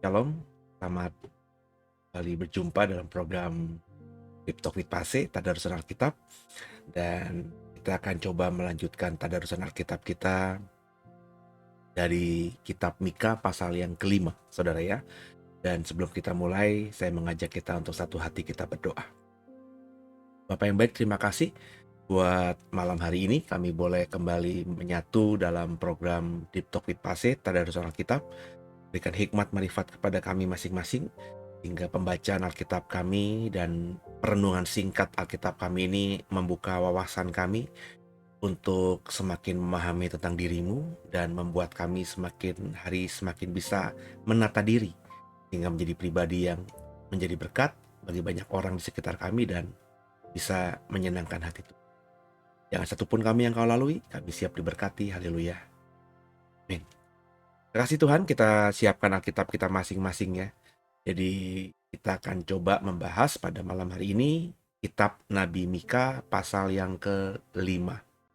Shalom, selamat kembali berjumpa dalam program Deep Talk with Pase, Tadarusan Alkitab. Dan kita akan coba melanjutkan Tadarusan Alkitab kita dari kitab Mika pasal yang kelima, saudara ya. Dan sebelum kita mulai, saya mengajak kita untuk satu hati kita berdoa. Bapak yang baik, terima kasih buat malam hari ini kami boleh kembali menyatu dalam program Deep Talk with Pase, Tadarusan Alkitab. Berikan hikmat marifat kepada kami masing-masing, hingga pembacaan Alkitab kami dan perenungan singkat Alkitab kami ini membuka wawasan kami untuk semakin memahami tentang dirimu dan membuat kami semakin hari semakin bisa menata diri, hingga menjadi pribadi yang menjadi berkat bagi banyak orang di sekitar kami dan bisa menyenangkan hati Tuhan. Jangan satupun kami yang kau lalui, kami siap diberkati. Haleluya. Amin. Terima kasih Tuhan, kita siapkan Alkitab kita masing-masing ya. Jadi kita akan coba membahas pada malam hari ini kitab Nabi Mika pasal yang ke-5.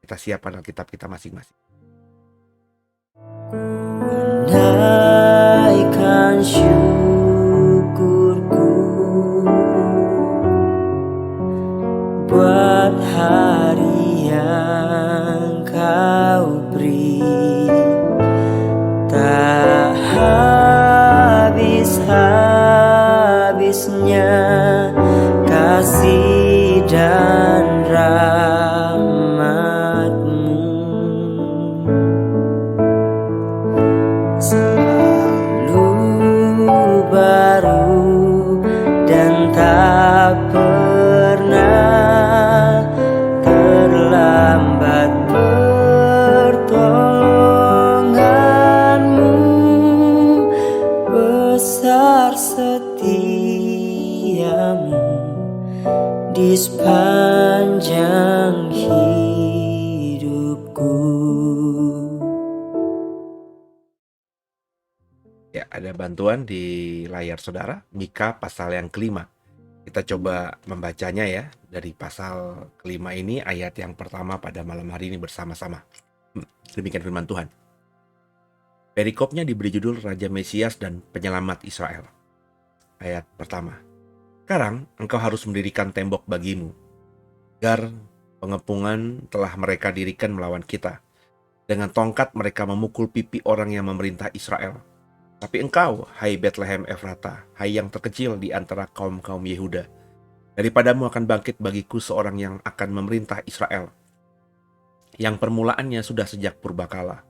Kita siapkan Alkitab kita masing-masing. Naikkan syukurku buat hari yang kau beri, tak habis-habisnya kasih dan rahmat-Mu. Selalu baru dan tak pernah terlambat pertolongan-Mu, besar setia-Mu di sepanjang hidupku. Ya, ada bantuan di layar saudara, Mika pasal yang kelima. Kita coba membacanya ya, dari pasal kelima ini ayat yang pertama pada malam hari ini bersama-sama. Demikian firman Tuhan. Perikopnya diberi judul Raja Mesias dan Penyelamat Israel. Ayat pertama. Sekarang engkau harus mendirikan tembok bagimu, agar pengepungan telah mereka dirikan melawan kita. Dengan tongkat mereka memukul pipi orang yang memerintah Israel. Tapi engkau, hai Bethlehem Efrata, hai yang terkecil di antara kaum-kaum Yehuda, daripadamu akan bangkit bagiku seorang yang akan memerintah Israel, yang permulaannya sudah sejak purbakala,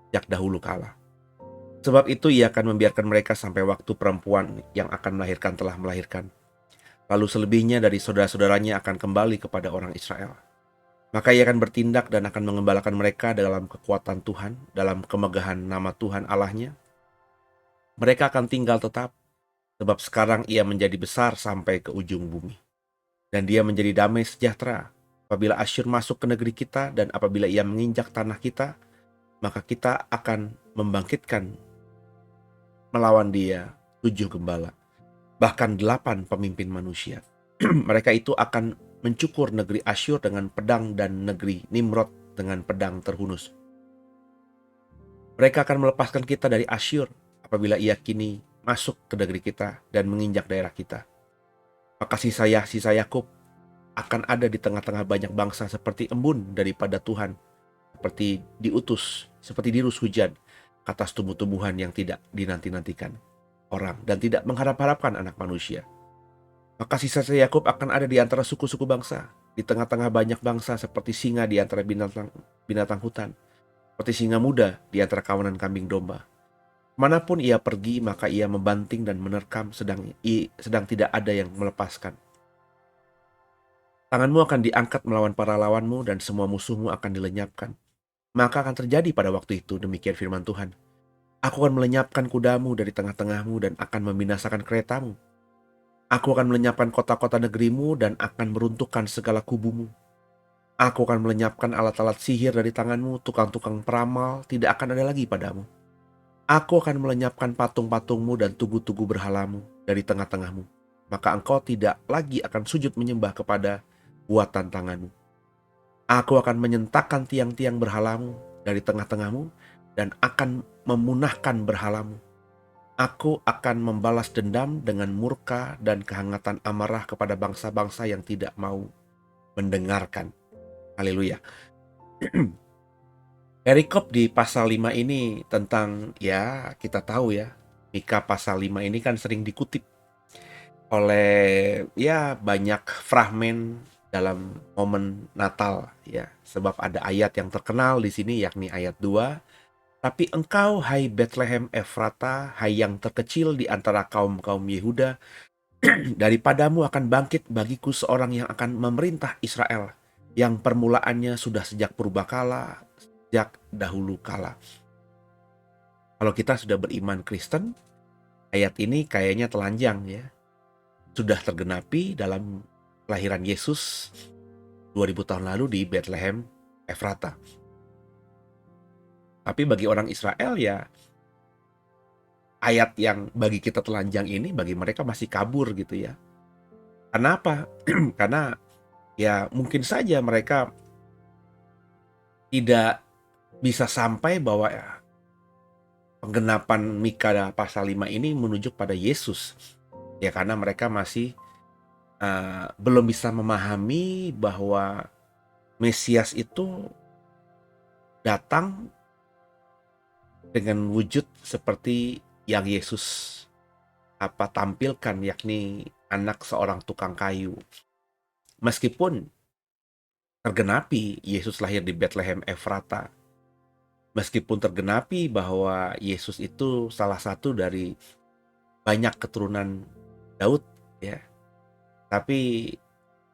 sejak dahulu kala. Sebab itu ia akan membiarkan mereka sampai waktu perempuan yang akan melahirkan telah melahirkan. Lalu selebihnya dari saudara-saudaranya akan kembali kepada orang Israel. Maka ia akan bertindak dan akan mengembalakan mereka dalam kekuatan Tuhan, dalam kemegahan nama Tuhan Allahnya. Mereka akan tinggal tetap, sebab sekarang ia menjadi besar sampai ke ujung bumi. Dan dia menjadi damai sejahtera. Apabila Asyur masuk ke negeri kita dan apabila ia menginjak tanah kita, maka kita akan membangkitkan melawan dia 7 gembala, bahkan 8 pemimpin manusia. Mereka itu akan mencukur negeri Asyur dengan pedang dan negeri Nimrod dengan pedang terhunus. Mereka akan melepaskan kita dari Asyur apabila ia kini masuk ke negeri kita dan menginjak daerah kita. Maka sisa Yakub akan ada di tengah-tengah banyak bangsa seperti embun daripada Tuhan, seperti diutus, seperti dirus hujan ke atas tumbuh-tumbuhan yang tidak dinanti-nantikan orang dan tidak mengharap-harapkan anak manusia. Maka sisa Yakub akan ada di antara suku-suku bangsa, di tengah-tengah banyak bangsa seperti singa di antara binatang hutan, seperti singa muda di antara kawanan kambing domba. Manapun ia pergi, maka ia membanting dan menerkam, sedang tidak ada yang melepaskan. Tanganmu akan diangkat melawan para lawanmu, dan semua musuhmu akan dilenyapkan. maka akan terjadi pada waktu itu, demikian firman Tuhan. Aku akan melenyapkan kudamu dari tengah-tengahmu dan akan membinasakan keretamu. Aku akan melenyapkan kota-kota negerimu dan akan meruntuhkan segala kubumu. Aku akan melenyapkan alat-alat sihir dari tanganmu, tukang-tukang peramal tidak akan ada lagi padamu. Aku akan melenyapkan patung-patungmu dan tugu-tugu berhalamu dari tengah-tengahmu. Maka engkau tidak lagi akan sujud menyembah kepada buatan tanganmu. Aku akan menyentakkan tiang-tiang berhalamu dari tengah-tengahmu dan akan memunahkan berhalamu. Aku akan membalas dendam dengan murka dan kehangatan amarah kepada bangsa-bangsa yang tidak mau mendengarkan. Haleluya. Perikop di pasal 5 ini tentang, ya kita tahu ya, Mika pasal 5 ini kan sering dikutip oleh ya banyak fragmen dalam momen Natal ya. Sebab ada ayat yang terkenal di sini yakni ayat 2. Tapi engkau, hai Bethlehem Efrata, hai yang terkecil di antara kaum-kaum Yehuda, daripadamu akan bangkit bagiku seorang yang akan memerintah Israel, yang permulaannya sudah sejak purbakala, sejak dahulu kala. Kalau kita sudah beriman Kristen, ayat ini kayaknya telanjang ya. Sudah tergenapi dalam kelahiran Yesus 2000 tahun lalu di Bethlehem Efrata. Tapi bagi orang Israel ya, ayat yang bagi kita telanjang ini bagi mereka masih kabur gitu ya. Kenapa? Karena ya mungkin saja mereka tidak bisa sampai bahwa ya, penggenapan Mika pasal 5 ini menunjuk pada Yesus. Ya karena mereka masih belum bisa memahami bahwa Mesias itu datang dengan wujud seperti yang Yesus tampilkan, yakni anak seorang tukang kayu. Meskipun tergenapi Yesus lahir di Bethlehem Efrata, meskipun tergenapi bahwa Yesus itu salah satu dari banyak keturunan Daud ya, tapi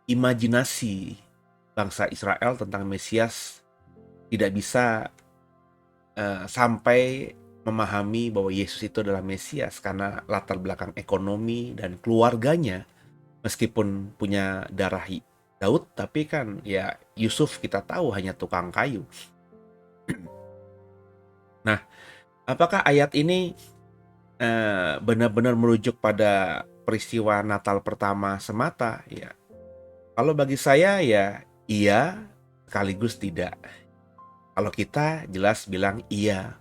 imajinasi bangsa Israel tentang Mesias tidak bisa sampai memahami bahwa Yesus itu adalah Mesias karena latar belakang ekonomi dan keluarganya. Meskipun punya darah Daud, tapi kan ya Yusuf kita tahu hanya tukang kayu. Nah, apakah ayat ini benar-benar merujuk pada peristiwa Natal pertama semata? Ya, kalau bagi saya ya iya, sekaligus tidak. Kalau kita jelas bilang iya.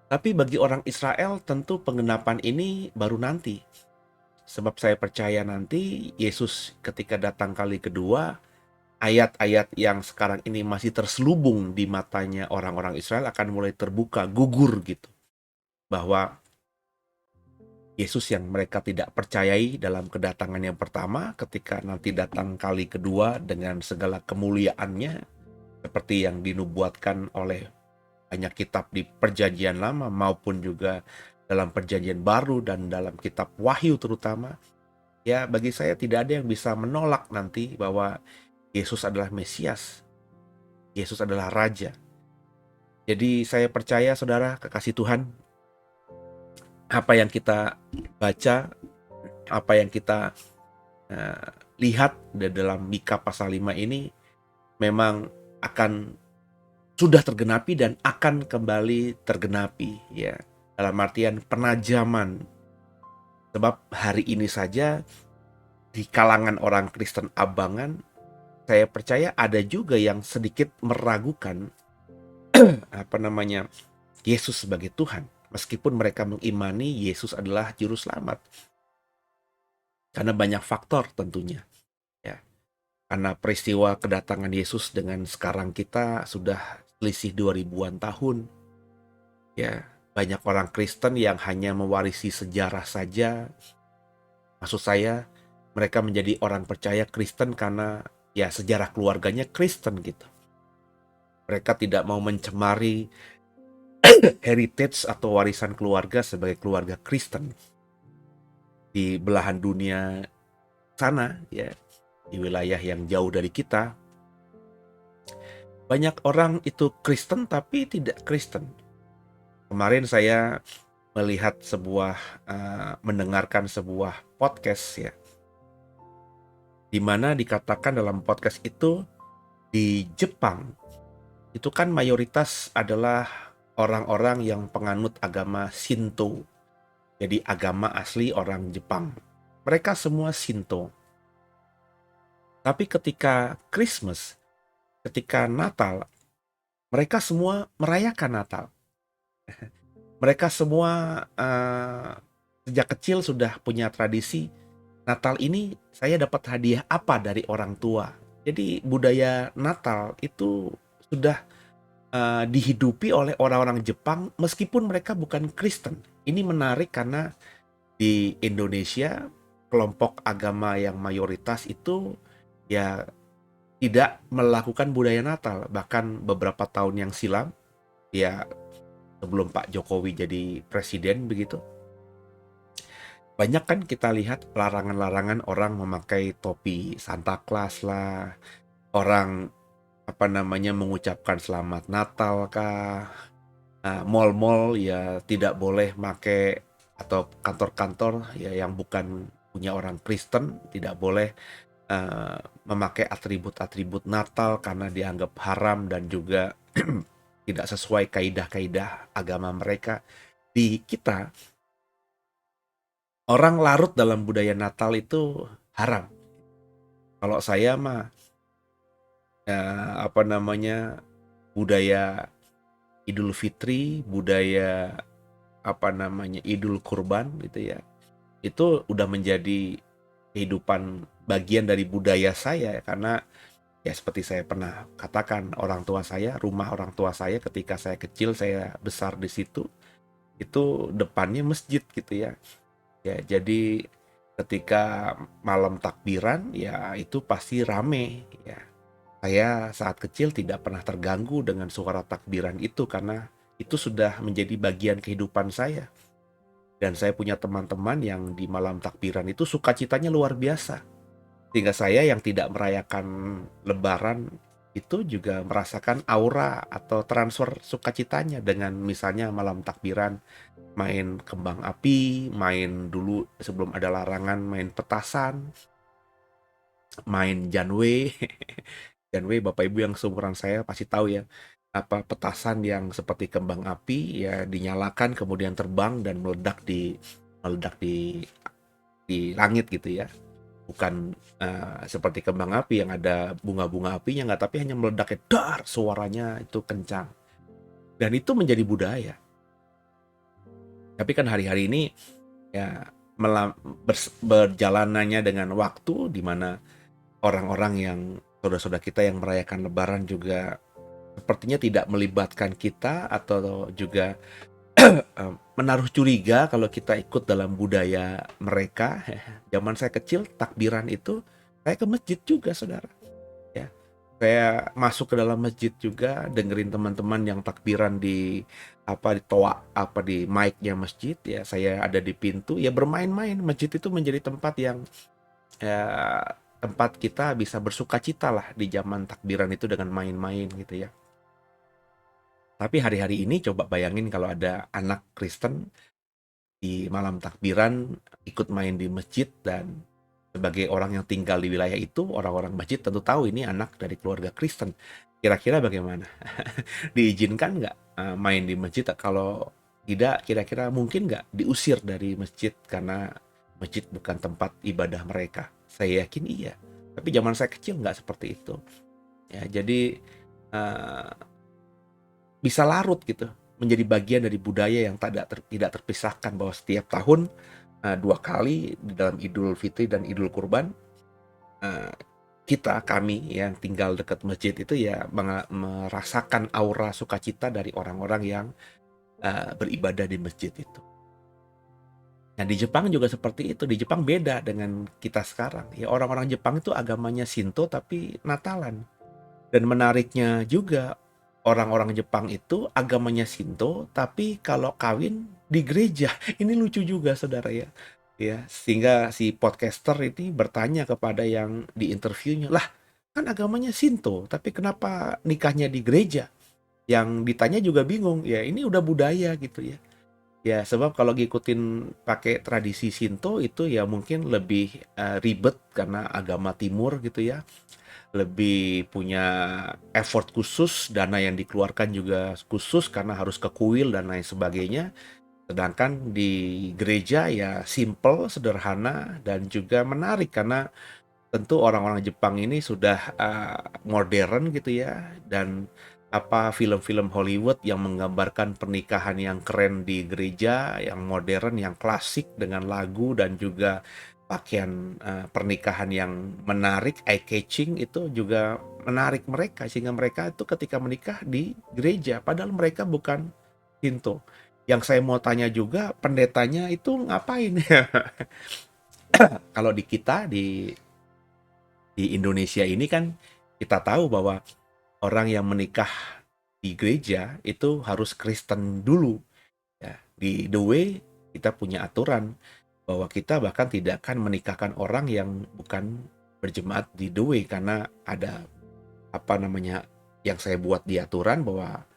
Tapi bagi orang Israel tentu penggenapan ini baru nanti. Sebab saya percaya nanti Yesus ketika datang kali kedua, ayat-ayat yang sekarang ini masih terselubung di matanya orang-orang Israel akan mulai terbuka, gugur gitu. Bahwa Yesus yang mereka tidak percayai dalam kedatangan yang pertama, ketika nanti datang kali kedua dengan segala kemuliaannya, seperti yang dinubuatkan oleh banyak kitab di Perjanjian Lama maupun juga dalam Perjanjian Baru dan dalam kitab Wahyu terutama, ya bagi saya tidak ada yang bisa menolak nanti bahwa Yesus adalah Mesias, Yesus adalah Raja. Jadi saya percaya saudara kekasih Tuhan, apa yang kita baca, apa yang kita lihat di dalam Mika pasal 5 ini memang akan sudah tergenapi dan akan kembali tergenapi ya. Dalam artian penajaman. Sebab hari ini saja di kalangan orang Kristen abangan, saya percaya ada juga yang sedikit meragukan Yesus sebagai Tuhan, meskipun mereka mengimani Yesus adalah juru selamat. Karena banyak faktor tentunya ya. Karena peristiwa kedatangan Yesus dengan sekarang kita sudah selisih 2000-an tahun. Ya, banyak orang Kristen yang hanya mewarisi sejarah saja. Maksud saya, mereka menjadi orang percaya Kristen karena ya sejarah keluarganya Kristen gitu. Mereka tidak mau mencemari heritage atau warisan keluarga sebagai keluarga Kristen di belahan dunia sana ya, di wilayah yang jauh dari kita. banyak orang itu Kristen tapi tidak Kristen. Kemarin saya melihat mendengarkan sebuah podcast ya, di mana dikatakan dalam podcast itu di Jepang itu kan mayoritas adalah orang-orang yang penganut agama Shinto. Jadi agama asli orang Jepang. Mereka semua Shinto. Tapi ketika Christmas, ketika Natal, mereka semua merayakan Natal. Mereka semua sejak kecil sudah punya tradisi Natal ini saya dapat hadiah apa dari orang tua. Jadi budaya Natal itu sudah dihidupi oleh orang-orang Jepang meskipun mereka bukan Kristen. Ini menarik karena di Indonesia kelompok agama yang mayoritas itu ya tidak melakukan budaya Natal. Bahkan beberapa tahun yang silam, ya sebelum Pak Jokowi jadi presiden begitu, banyak kan kita lihat larangan-larangan orang memakai topi Santa Claus lah, orang mengucapkan selamat Natal kah, mall-mall ya tidak boleh pakai, atau kantor-kantor ya yang bukan punya orang Kristen tidak boleh memakai atribut-atribut Natal karena dianggap haram dan juga tidak sesuai kaidah-kaidah agama mereka. Di kita, orang larut dalam budaya Natal itu haram. Kalau saya mah budaya Idul Fitri, budaya Idul Kurban gitu ya. Itu udah menjadi kehidupan bagian dari budaya saya karena ya seperti saya pernah katakan, rumah orang tua saya ketika saya kecil, saya besar di situ, itu depannya masjid gitu ya. Ya, jadi ketika malam takbiran ya itu pasti rame ya. Saya saat kecil tidak pernah terganggu dengan suara takbiran itu karena itu sudah menjadi bagian kehidupan saya. Dan saya punya teman-teman yang di malam takbiran itu sukacitanya luar biasa. Sehingga saya yang tidak merayakan Lebaran itu juga merasakan aura atau transfer sukacitanya dengan misalnya malam takbiran main kembang api, main dulu sebelum ada larangan main petasan, main janwe. Janwe Bapak Ibu yang seumuran saya pasti tahu ya, petasan yang seperti kembang api ya dinyalakan kemudian terbang dan meledak di langit gitu ya. Bukan seperti kembang api yang ada bunga-bunga apinya, nggak, tapi hanya meledaknya dar, suaranya itu kencang. Dan itu menjadi budaya. Tapi kan hari-hari ini ya berjalanannya dengan waktu, di mana orang-orang yang saudara-saudara kita yang merayakan Lebaran juga sepertinya tidak melibatkan kita atau juga menaruh curiga kalau kita ikut dalam budaya mereka. Zaman saya kecil takbiran itu saya ke masjid juga, saudara. Ya, saya masuk ke dalam masjid juga, dengerin teman-teman yang takbiran di di mic-nya masjid ya. Saya ada di pintu ya, bermain-main. Masjid itu menjadi tempat yang ya, tempat kita bisa bersukacita lah di zaman takbiran itu dengan main-main gitu ya. Tapi hari-hari ini coba bayangin kalau ada anak Kristen di malam takbiran ikut main di masjid, dan sebagai orang yang tinggal di wilayah itu, orang-orang masjid tentu tahu ini anak dari keluarga Kristen. Kira-kira bagaimana? Diizinkan nggak main di masjid? Kalau tidak, kira-kira mungkin nggak diusir dari masjid karena masjid bukan tempat ibadah mereka? Saya yakin iya. Tapi zaman saya kecil nggak seperti itu. Ya, jadi bisa larut gitu, menjadi bagian dari budaya yang tidak terpisahkan, bahwa setiap tahun 2 kali di dalam Idul Fitri dan Idul Kurban, kami yang tinggal dekat masjid itu ya merasakan aura sukacita dari orang-orang yang beribadah di masjid itu. Nah, di Jepang juga seperti itu. Di Jepang beda dengan kita sekarang. Ya, orang-orang Jepang itu agamanya Shinto tapi Natalan. Dan menariknya juga, orang-orang Jepang itu agamanya Shinto tapi kalau kawin di gereja. Ini lucu juga, saudara ya. Ya, sehingga si podcaster ini bertanya kepada yang diinterviewnya, "Lah, kan agamanya Shinto, tapi kenapa nikahnya di gereja? Yang ditanya juga bingung, ya ini udah budaya gitu ya. Ya sebab kalau ngikutin pakai tradisi Shinto itu ya mungkin lebih ribet karena agama timur gitu ya. Lebih punya effort khusus, dana yang dikeluarkan juga khusus karena harus ke kuil dan lain sebagainya. Sedangkan di gereja ya simple, sederhana, dan juga menarik karena tentu orang-orang Jepang ini sudah modern gitu ya, dan apa film-film Hollywood yang menggambarkan pernikahan yang keren di gereja, yang modern, yang klasik dengan lagu dan juga pakaian pernikahan yang menarik, eye catching itu juga menarik mereka sehingga mereka itu ketika menikah di gereja padahal mereka bukan Hindu. Yang saya mau tanya juga pendetanya itu ngapain ya? Kalau di kita di Indonesia ini kan kita tahu bahwa orang yang menikah di gereja itu harus Kristen dulu ya. Di The Way kita punya aturan bahwa kita bahkan tidak akan menikahkan orang yang bukan berjemaat di The Way karena ada apa namanya yang saya buat di aturan bahwa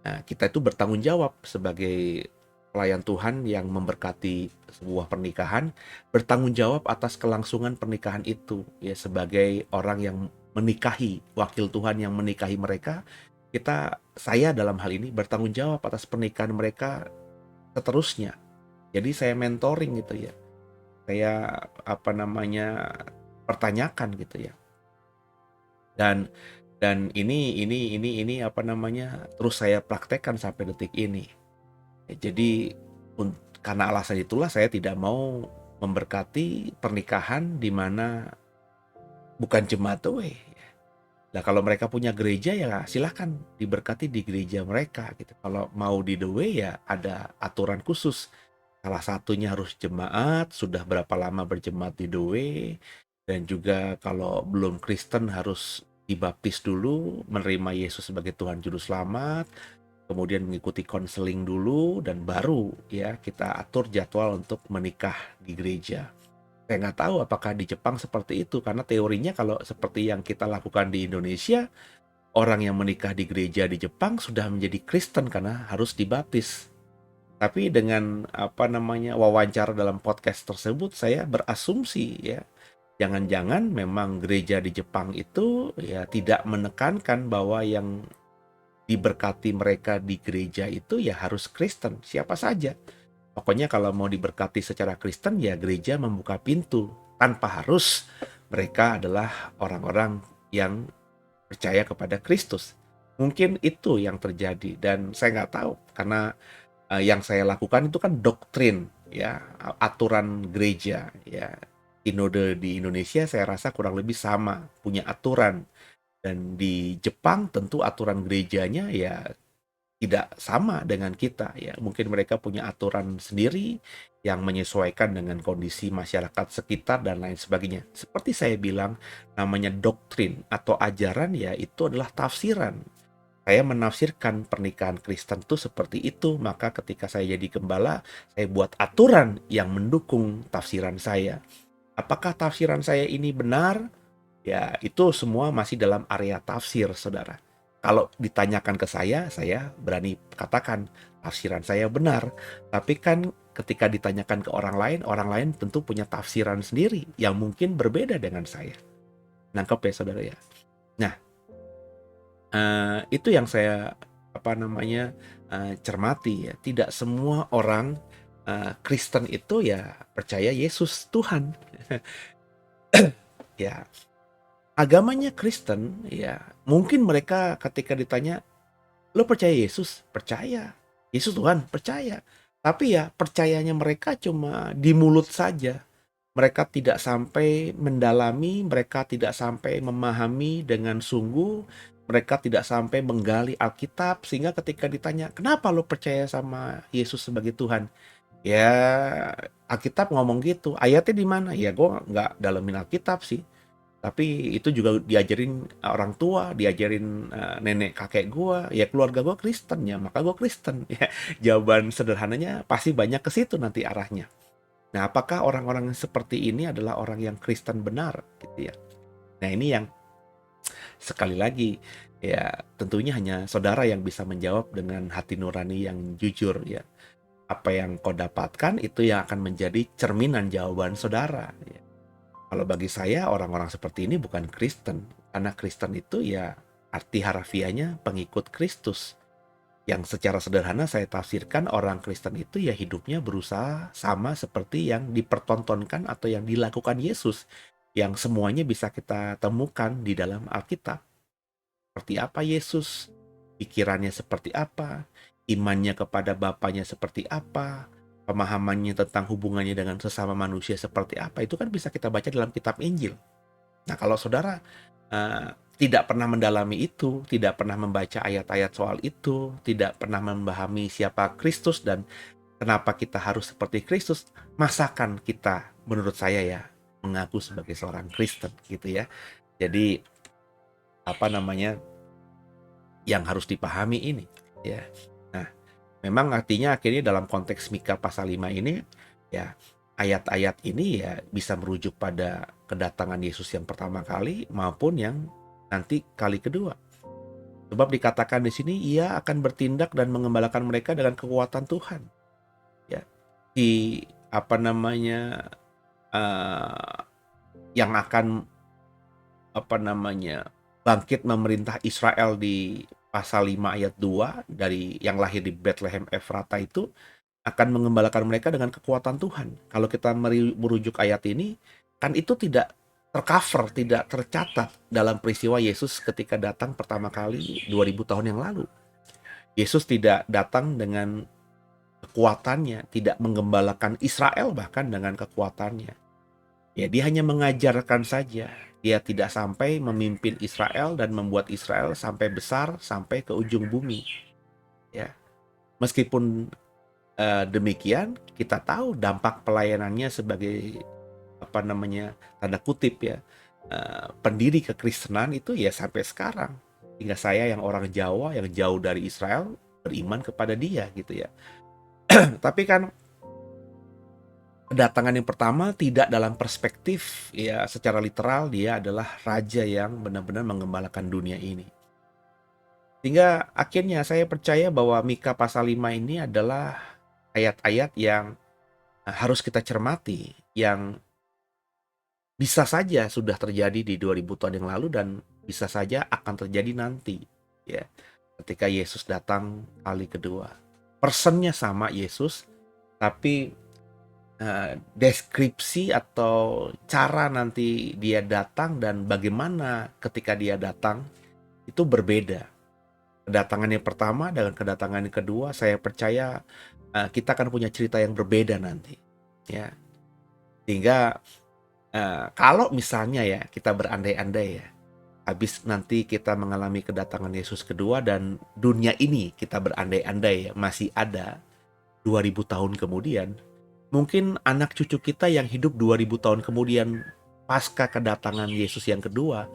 kita itu bertanggung jawab sebagai pelayan Tuhan yang memberkati sebuah pernikahan, bertanggung jawab atas kelangsungan pernikahan itu ya sebagai orang yang menikahi, wakil Tuhan yang menikahi mereka, saya dalam hal ini bertanggung jawab atas pernikahan mereka seterusnya. Jadi saya mentoring gitu ya. Saya apa namanya pertanyakan gitu ya. Dan ini apa namanya terus saya praktekkan sampai detik ini. Ya, jadi karena alasan itulah saya tidak mau memberkati pernikahan di mana bukan jemaat The Way. Nah kalau mereka punya gereja ya silahkan diberkati di gereja mereka gitu. Kalau mau di The Way ya ada aturan khusus. Salah satunya harus jemaat, sudah berapa lama berjemaat di The Way, dan juga kalau belum Kristen harus dibaptis dulu, menerima Yesus sebagai Tuhan Juru Selamat, kemudian mengikuti konseling dulu, dan baru ya kita atur jadwal untuk menikah di gereja. Saya nggak tahu apakah di Jepang seperti itu, karena teorinya kalau seperti yang kita lakukan di Indonesia, orang yang menikah di gereja di Jepang sudah menjadi Kristen karena harus dibaptis. Tapi dengan apa namanya wawancara dalam podcast tersebut saya berasumsi ya, jangan-jangan memang gereja di Jepang itu ya tidak menekankan bahwa yang diberkati mereka di gereja itu ya harus Kristen, siapa saja. Pokoknya kalau mau diberkati secara Kristen ya gereja membuka pintu tanpa harus mereka adalah orang-orang yang percaya kepada Kristus. Mungkin itu yang terjadi dan saya nggak tahu karena yang saya lakukan itu kan doktrin ya, aturan gereja ya. Sinode di Indonesia saya rasa kurang lebih sama, punya aturan. Dan di Jepang tentu aturan gerejanya ya tidak sama dengan kita ya. Mungkin mereka punya aturan sendiri yang menyesuaikan dengan kondisi masyarakat sekitar dan lain sebagainya. Seperti saya bilang, namanya doktrin atau ajaran ya itu adalah tafsiran. Saya menafsirkan pernikahan Kristen itu seperti itu, maka ketika saya jadi gembala, saya buat aturan yang mendukung tafsiran saya. Apakah tafsiran saya ini benar? Ya, itu semua masih dalam area tafsir, saudara. Kalau ditanyakan ke saya berani katakan tafsiran saya benar. Tapi kan ketika ditanyakan ke orang lain tentu punya tafsiran sendiri yang mungkin berbeda dengan saya. Nangkep ya, saudara ya? Nah, itu yang saya apa namanya cermati ya. Tidak semua orang Kristen itu ya percaya Yesus Tuhan. Ya, agamanya Kristen ya. Mungkin mereka ketika ditanya, "Lo percaya Yesus?" "Percaya." "Yesus Tuhan?" "Percaya." Tapi ya percayanya mereka cuma di mulut saja. Mereka tidak sampai mendalami, mereka tidak sampai memahami dengan sungguh, mereka tidak sampai menggali Alkitab, sehingga ketika ditanya, kenapa lo percaya sama Yesus sebagai Tuhan? Ya, Alkitab ngomong gitu. Ayatnya di mana? Ya, gue nggak dalemin Alkitab sih. Tapi itu juga diajarin orang tua, diajarin nenek kakek gue. Ya, keluarga gue Kristen ya, maka gue Kristen. Ya, jawaban sederhananya pasti banyak ke situ nanti arahnya. Nah, apakah orang-orang seperti ini adalah orang yang Kristen benar gitu ya? Nah, ini yang Sekali lagi, ya tentunya hanya saudara yang bisa menjawab dengan hati nurani yang jujur ya. Apa yang kau dapatkan itu yang akan menjadi cerminan jawaban saudara ya. Kalau bagi saya orang-orang seperti ini bukan Kristen, karena Kristen itu ya arti harafiahnya pengikut Kristus. Yang secara sederhana saya tafsirkan orang Kristen itu ya hidupnya berusaha sama seperti yang dipertontonkan atau yang dilakukan Yesus. Yang semuanya bisa kita temukan di dalam Alkitab. Seperti apa Yesus, pikirannya seperti apa, imannya kepada Bapaknya seperti apa, pemahamannya tentang hubungannya dengan sesama manusia seperti apa, itu kan bisa kita baca dalam kitab Injil. Nah, kalau saudara tidak pernah mendalami itu, tidak pernah membaca ayat-ayat soal itu, tidak pernah memahami siapa Kristus dan kenapa kita harus seperti Kristus, masakan kita, menurut saya ya, mengaku sebagai seorang Kristen gitu ya. Jadi apa namanya yang harus dipahami ini ya. Nah, memang artinya akhirnya dalam konteks Mika pasal 5 ini ya ayat-ayat ini ya bisa merujuk pada kedatangan Yesus yang pertama kali maupun yang nanti kali kedua. Sebab dikatakan di sini ia akan bertindak dan mengembalakan mereka dengan kekuatan Tuhan. Ya. Di apa namanya yang akan apa namanya bangkit memerintah Israel di pasal 5 ayat 2 dari yang lahir di Bethlehem Efrata itu akan mengembalakan mereka dengan kekuatan Tuhan. Kalau kita merujuk ayat ini, kan itu tidak tercover, tidak tercatat dalam peristiwa Yesus ketika datang pertama kali 2000 tahun yang lalu. Yesus tidak datang dengan kekuatannya, tidak menggembalakan Israel bahkan dengan kekuatannya. Ya, dia hanya mengajarkan saja. Dia tidak sampai memimpin Israel dan membuat Israel sampai besar, sampai ke ujung bumi. Ya, meskipun demikian, kita tahu dampak pelayanannya sebagai apa namanya tanda kutip ya pendiri kekristenan itu ya sampai sekarang. Hingga saya yang orang Jawa yang jauh dari Israel beriman kepada dia gitu ya. Tapi kan kedatangan yang pertama tidak dalam perspektif ya secara literal dia adalah raja yang benar-benar mengembalakan dunia ini. Sehingga akhirnya saya percaya bahwa Mika pasal 5 ini adalah ayat-ayat yang harus kita cermati, yang bisa saja sudah terjadi di 2000 tahun yang lalu dan bisa saja akan terjadi nanti ya ketika Yesus datang kali kedua. Personnya sama Yesus, tapi deskripsi atau cara nanti dia datang dan bagaimana ketika dia datang itu berbeda. Kedatangan yang pertama dengan kedatangan yang kedua, saya percaya kita akan punya cerita yang berbeda nanti, ya. Sehingga kalau misalnya ya kita berandai-andai ya, habis nanti kita mengalami kedatangan Yesus kedua dan dunia ini kita berandai-andai ya masih ada 2000 tahun kemudian. Mungkin anak cucu kita yang hidup 2000 tahun kemudian pasca kedatangan Yesus yang kedua,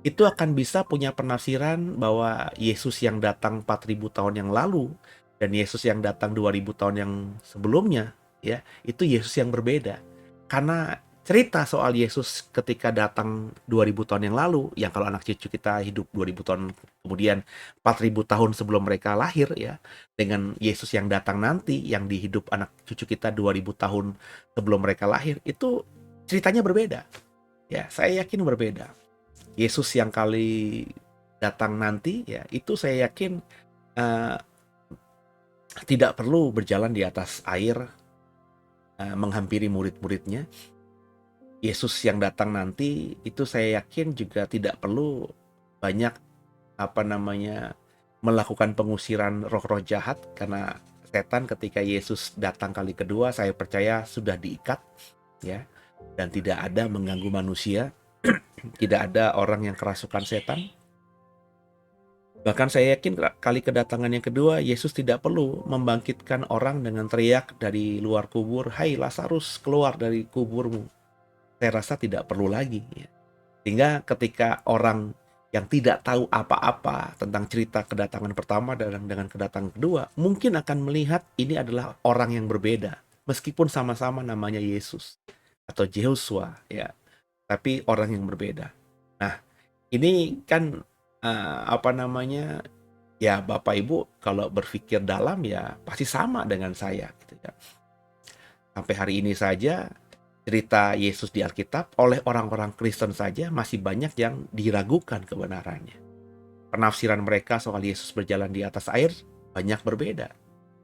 itu akan bisa punya penafsiran bahwa Yesus yang datang 4000 tahun yang lalu dan Yesus yang datang 2000 tahun yang sebelumnya, ya, itu Yesus yang berbeda. Karena cerita soal Yesus ketika datang 2000 tahun yang lalu, yang kalau anak cucu kita hidup 2000 tahun kemudian 4000 tahun sebelum mereka lahir ya, dengan Yesus yang datang nanti yang dihidup anak cucu kita 2000 tahun sebelum mereka lahir, itu ceritanya berbeda. Ya, saya yakin berbeda. Yesus yang kali datang nanti ya, itu saya yakin tidak perlu berjalan di atas air menghampiri murid-muridnya. Yesus yang datang nanti itu saya yakin juga tidak perlu banyak melakukan pengusiran roh-roh jahat, karena setan ketika Yesus datang kali kedua saya percaya sudah diikat ya, dan tidak ada mengganggu manusia. Tidak ada orang yang kerasukan setan. Bahkan saya yakin kali kedatangan yang kedua Yesus tidak perlu membangkitkan orang dengan teriak dari luar kubur, "Hai Lazarus, keluar dari kuburmu." Saya rasa tidak perlu lagi ya. Sehingga ketika orang yang tidak tahu apa-apa tentang cerita kedatangan pertama dan dengan kedatangan kedua, mungkin akan melihat ini adalah orang yang berbeda, meskipun sama-sama namanya Yesus atau Yehoshua ya, tapi orang yang berbeda. Nah, ini kan apa namanya, ya Bapak Ibu kalau berpikir dalam ya pasti sama dengan saya gitu ya. Sampai hari ini saja cerita Yesus di Alkitab oleh orang-orang Kristen saja masih banyak yang diragukan kebenarannya. Penafsiran mereka soal Yesus berjalan di atas air banyak berbeda.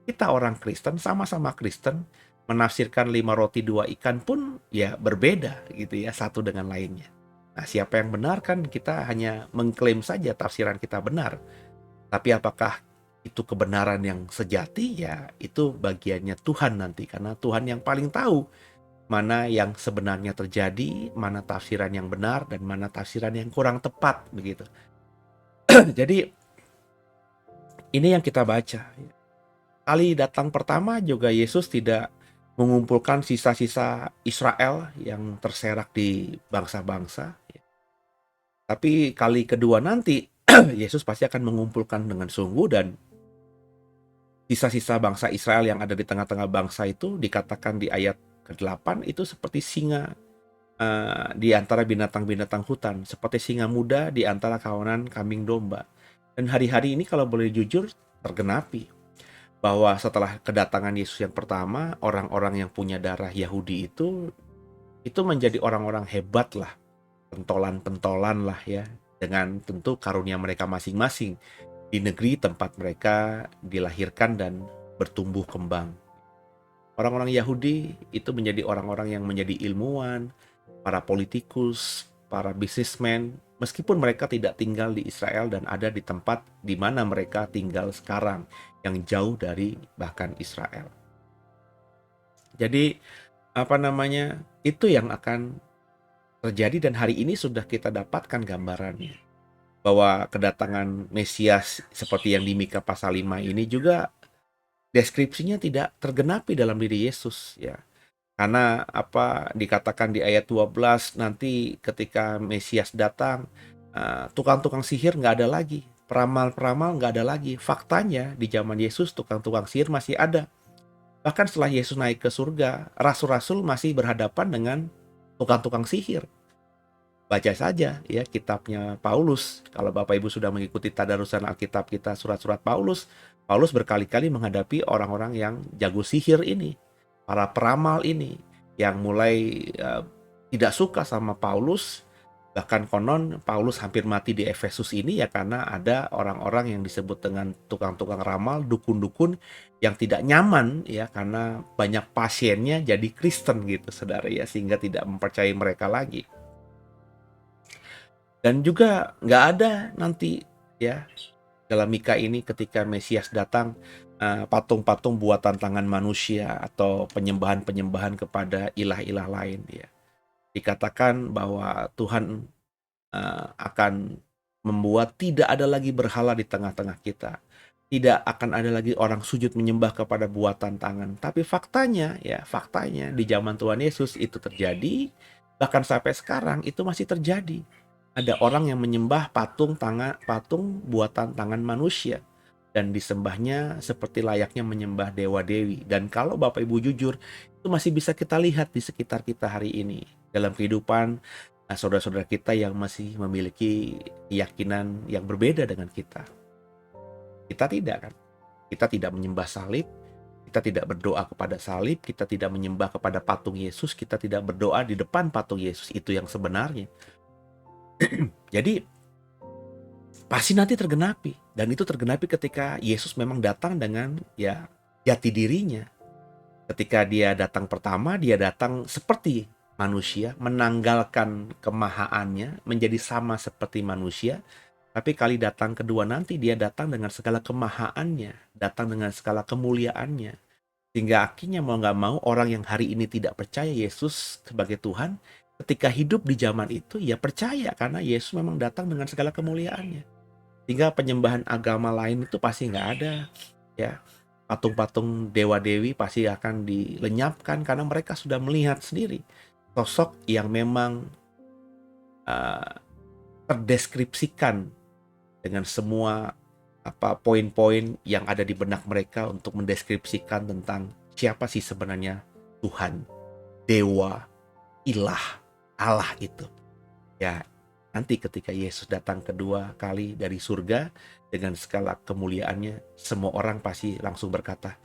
Kita orang Kristen, sama-sama Kristen, menafsirkan 5 roti 2 ikan pun ya berbeda gitu ya, satu dengan lainnya. Nah, siapa yang benar kan kita hanya mengklaim saja tafsiran kita benar. Tapi apakah itu kebenaran yang sejati? Ya, itu bagiannya Tuhan nanti. Karena Tuhan yang paling tahu mana yang sebenarnya terjadi, mana tafsiran yang benar, dan mana tafsiran yang kurang tepat begitu. Jadi ini yang kita baca. Kali datang pertama juga Yesus tidak mengumpulkan sisa-sisa Israel yang terserak di bangsa-bangsa. Tapi kali kedua nanti Yesus pasti akan mengumpulkan dengan sungguh, dan sisa-sisa bangsa Israel yang ada di tengah-tengah bangsa itu dikatakan di ayat ke-8 itu seperti singa di antara binatang-binatang hutan, seperti singa muda di antara kawanan kambing domba. Dan hari-hari ini kalau boleh jujur tergenapi bahwa setelah kedatangan Yesus yang pertama, orang-orang yang punya darah Yahudi itu menjadi orang-orang hebat lah, pentolan-pentolan lah ya, dengan tentu karunia mereka masing-masing di negeri tempat mereka dilahirkan dan bertumbuh kembang. Orang-orang Yahudi itu menjadi orang-orang yang menjadi ilmuwan, para politikus, para bisnismen, meskipun mereka tidak tinggal di Israel dan ada di tempat di mana mereka tinggal sekarang, yang jauh dari bahkan Israel. Jadi apa namanya, itu yang akan terjadi, dan hari ini sudah kita dapatkan gambarannya. Bahwa kedatangan Mesias seperti yang di Mika pasal 5 ini juga deskripsinya tidak tergenapi dalam diri Yesus ya. Karena apa dikatakan di ayat 12, nanti ketika Mesias datang, tukang-tukang sihir nggak ada lagi, peramal-peramal nggak ada lagi. Faktanya di zaman Yesus tukang-tukang sihir masih ada. Bahkan setelah Yesus naik ke surga, rasul-rasul masih berhadapan dengan tukang-tukang sihir. Baca saja ya kitabnya Paulus. Kalau Bapak Ibu sudah mengikuti tadarusan Alkitab kita, surat-surat Paulus, Paulus berkali-kali menghadapi orang-orang yang jago sihir ini, para peramal ini, yang mulai tidak suka sama Paulus. Bahkan konon Paulus hampir mati di Efesus ini ya karena ada orang-orang yang disebut dengan tukang-tukang ramal, dukun-dukun yang tidak nyaman ya karena banyak pasiennya jadi Kristen gitu saudara ya, sehingga tidak mempercayai mereka lagi. Dan juga nggak ada nanti ya dalam Mika ini ketika Mesias datang patung-patung buatan tangan manusia atau penyembahan-penyembahan kepada ilah-ilah lain ya. Dikatakan bahwa Tuhan akan membuat tidak ada lagi berhala di tengah-tengah kita. Tidak akan ada lagi orang sujud menyembah kepada buatan tangan. Tapi faktanya di zaman Tuhan Yesus itu terjadi, bahkan sampai sekarang itu masih terjadi. Ada orang yang menyembah patung buatan tangan manusia dan disembahnya seperti layaknya menyembah dewa-dewi. Dan kalau Bapak Ibu jujur, itu masih bisa kita lihat di sekitar kita hari ini dalam kehidupan saudara-saudara kita yang masih memiliki keyakinan yang berbeda dengan kita. Kita tidak kan? Kita tidak menyembah salib, kita tidak berdoa kepada salib, kita tidak menyembah kepada patung Yesus, kita tidak berdoa di depan patung Yesus, itu yang sebenarnya. Jadi pasti nanti tergenapi, dan itu tergenapi ketika Yesus memang datang dengan ya jati dirinya. Ketika dia datang pertama, dia datang seperti manusia, menanggalkan kemahaannya menjadi sama seperti manusia. Tapi kali datang kedua nanti dia datang dengan segala kemahaannya, datang dengan segala kemuliaannya. Sehingga akhirnya mau nggak mau orang yang hari ini tidak percaya Yesus sebagai Tuhan, ketika hidup di zaman itu ya percaya karena Yesus memang datang dengan segala kemuliaannya. Sehingga penyembahan agama lain itu pasti nggak ada ya. Patung-patung dewa-dewi pasti akan dilenyapkan karena mereka sudah melihat sendiri sosok yang memang terdeskripsikan dengan semua poin-poin yang ada di benak mereka untuk mendeskripsikan tentang siapa sih sebenarnya Tuhan, dewa, ilah, Allah itu. Ya, Nanti ketika Yesus datang kedua kali dari surga dengan segala kemuliaannya, semua orang pasti langsung berkata,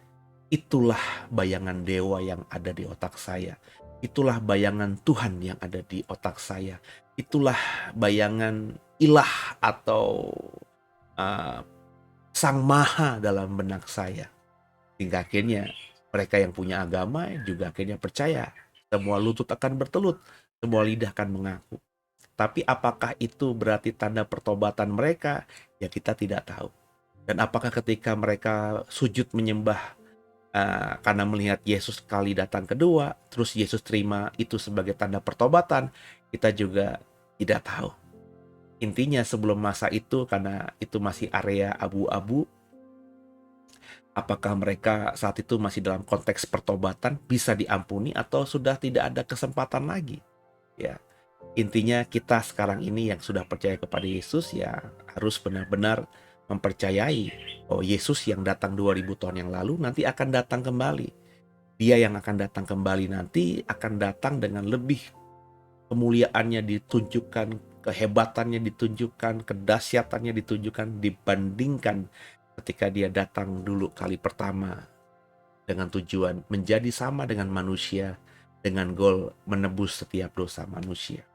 itulah bayangan dewa yang ada di otak saya. Itulah bayangan Tuhan yang ada di otak saya. Itulah bayangan ilah atau uh, Sang Maha dalam benak saya. Hingga akhirnya mereka yang punya agama juga akhirnya percaya. Semua lutut akan bertelut, semua lidah akan mengaku. Tapi apakah itu berarti tanda pertobatan mereka? Ya kita tidak tahu. Dan apakah ketika mereka sujud menyembah karena melihat Yesus kali datang kedua, terus Yesus terima itu sebagai tanda pertobatan, kita juga tidak tahu. Intinya sebelum masa itu, karena itu masih area abu-abu, apakah mereka saat itu masih dalam konteks pertobatan bisa diampuni atau sudah tidak ada kesempatan lagi? Ya, intinya kita sekarang ini yang sudah percaya kepada Yesus ya harus benar-benar mempercayai bahwa Yesus yang datang 2000 tahun yang lalu nanti akan datang kembali. Dia yang akan datang kembali nanti akan datang dengan lebih kemuliaannya ditunjukkan, kehebatannya ditunjukkan, kedahsyatannya ditunjukkan dibandingkan ketika dia datang dulu kali pertama dengan tujuan menjadi sama dengan manusia dengan goal menebus setiap dosa manusia.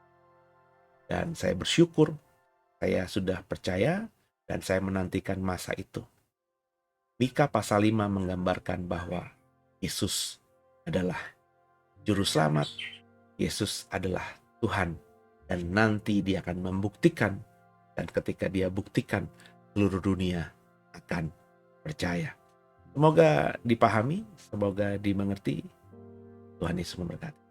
Dan saya bersyukur saya sudah percaya dan saya menantikan masa itu. Mika pasal 5 menggambarkan bahwa Yesus adalah juru selamat, Yesus adalah Tuhan, dan nanti dia akan membuktikan, dan ketika dia buktikan, seluruh dunia akan percaya. Semoga dipahami, semoga dimengerti. Tuhan Yesus memberkati.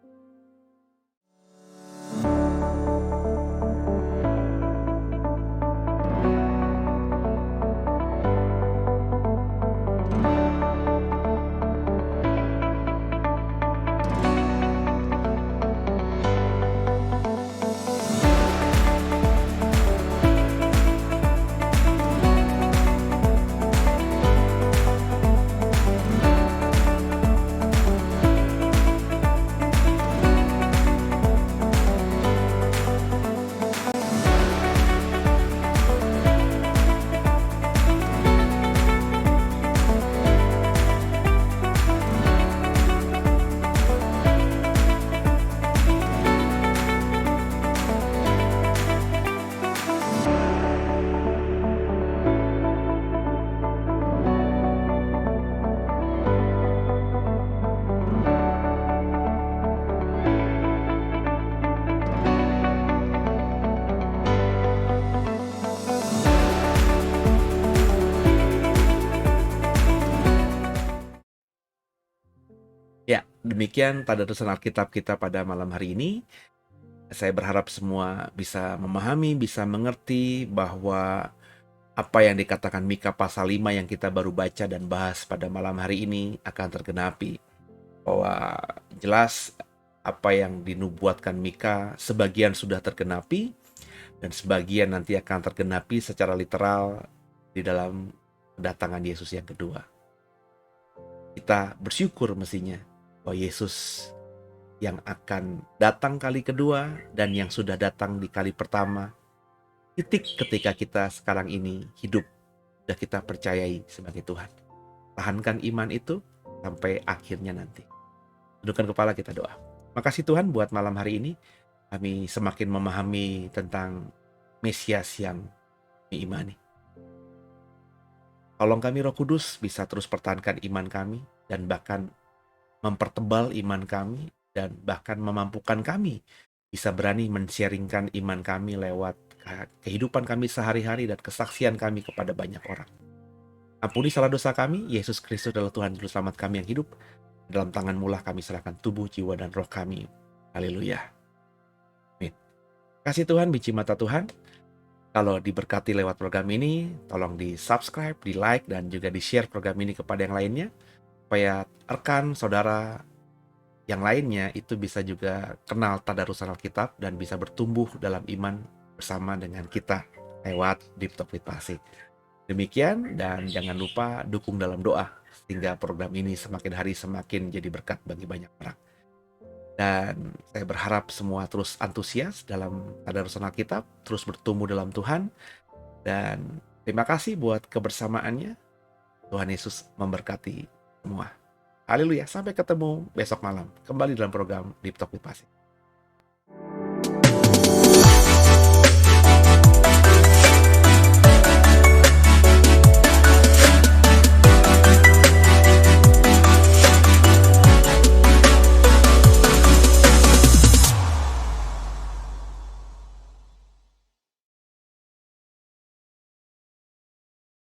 Ya, demikian tadarusan Alkitab kita pada malam hari ini. Saya berharap semua bisa memahami, bisa mengerti bahwa apa yang dikatakan Mika pasal 5 yang kita baru baca dan bahas pada malam hari ini akan tergenapi. Bahwa jelas apa yang dinubuatkan Mika sebagian sudah tergenapi dan sebagian nanti akan tergenapi secara literal di dalam kedatangan Yesus yang kedua. Kita bersyukur mestinya bahwa Yesus yang akan datang kali kedua dan yang sudah datang di kali pertama, titik ketika kita sekarang ini hidup, sudah kita percayai sebagai Tuhan. Tahankan iman itu sampai akhirnya nanti. Tundukkan kepala, kita doa. Makasih Tuhan buat malam hari ini. Kami semakin memahami tentang Mesias yang kami imani. Tolong kami Roh Kudus bisa terus pertahankan iman kami dan bahkan mempertebal iman kami dan bahkan memampukan kami bisa berani men-sharingkan iman kami lewat kehidupan kami sehari-hari dan kesaksian kami kepada banyak orang. Ampuni salah dosa kami, Yesus Kristus adalah Tuhan Juru Selamat kami yang hidup. Dalam tangan-Mu lah kami serahkan tubuh, jiwa, dan roh kami. Haleluya. Amin. Kasih Tuhan, biji mata Tuhan. Kalau diberkati lewat program ini, tolong di-subscribe, di-like, dan juga di-share program ini kepada yang lainnya. Supaya rekan, saudara, yang lainnya itu bisa juga kenal tadarusan Alkitab dan bisa bertumbuh dalam iman bersama dengan kita lewat Deep Talk with Pasik. Demikian, dan jangan lupa dukung dalam doa sehingga program ini semakin hari semakin jadi berkat bagi banyak orang. Dan saya berharap semua terus antusias dalam tadarusan Alkitab, terus bertumbuh dalam Tuhan, dan terima kasih buat kebersamaannya. Tuhan Yesus memberkati semua. Haleluya, sampai ketemu besok malam. Kembali dalam program Deep Talk with Pastor.